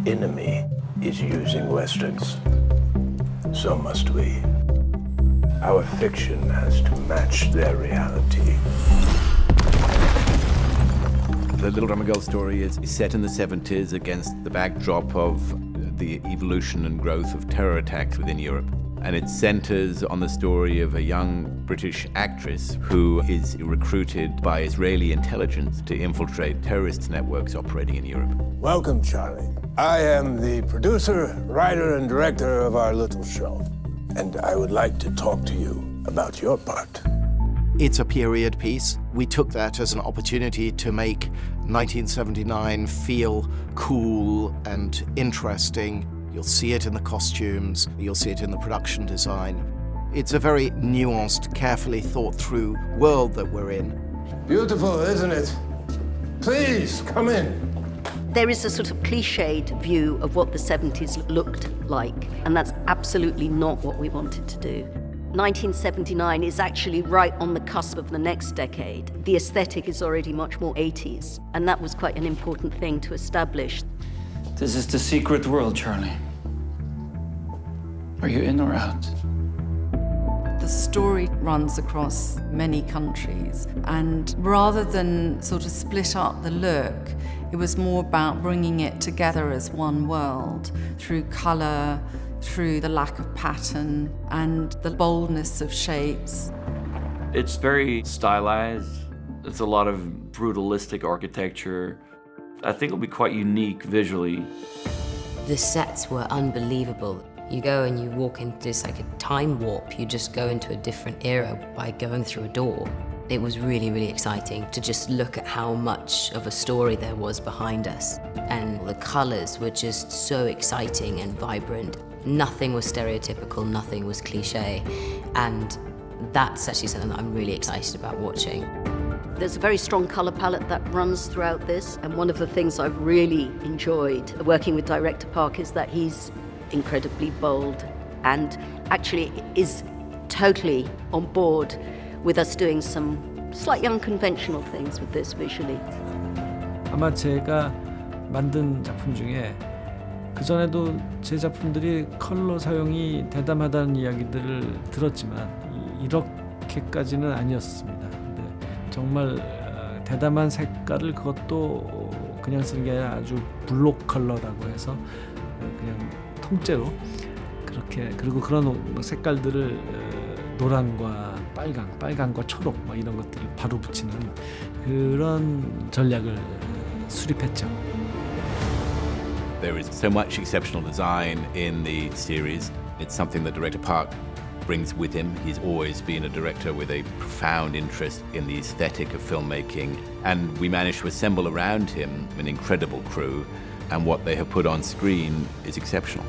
enemy is using Westerns, so must we. Our fiction has to match their reality. The Little Drummer Grirl story is set in the 70s against the backdrop of the evolution and growth of terror attacks within Europe. And it centers on the story of a young British actress who is recruited by Israeli intelligence to infiltrate terrorist networks operating in Europe. Welcome, Charlie. I am the producer, writer, and director of our little show. And I would like to talk to you about your part. It's a period piece. We took that as an opportunity to make 1979 feel cool and interesting. You'll see it in the costumes, you'll see it in the production design. It's a very nuanced, carefully thought through world that we're in. Beautiful, isn't it? Please, come in. There is a sort of cliched view of what the 70s looked like, and that's absolutely not what we wanted to do. 1979 is actually right on the cusp of the next decade. The aesthetic is already much more 80s, and that was quite an important thing to establish. This is the secret world, Charlie. Are you in or out? The story runs across many countries, and rather than sort of split up the look, it was more about bringing it together as one world through color, through the lack of pattern and the boldness of shapes. It's very stylized. It's a lot of brutalistic architecture. I think it'll be quite unique visually. The sets were unbelievable. You go and you walk into this like a time warp. You just go into a different era by going through a door. It was really, really exciting to just look at how much of a story there was behind us. And the colors were just so exciting and vibrant. Nothing was stereotypical, nothing was cliche. And that's actually something that I'm really excited about watching. There's a very strong color palette that runs throughout this, and one of the things I've really enjoyed working with director Park is that he's incredibly bold and actually is totally on board with us doing some slightly unconventional things with this visually. 아마 제가 만든 작품 중에 그전에도 제 작품들이 컬러 사용이 대담하다는 이야기들을 들었지만 이렇게까지는 아니었습니다. 근데 정말 대담한 색깔을 그것도 그냥 쓰는 게 아니라 아주 블록 컬러라고 해서 그냥 통째로 그렇게 그리고 그런 색깔들을 노란과 빨강과 초록 뭐 이런 것들을 바로 붙이는 그런 전략을 수립했죠. There is so much exceptional design in the series. It's something that director Park brings with him. He's always been a director with a profound interest in the aesthetic of filmmaking, and we managed to assemble around him an incredible crew, and what they have put on screen is exceptional.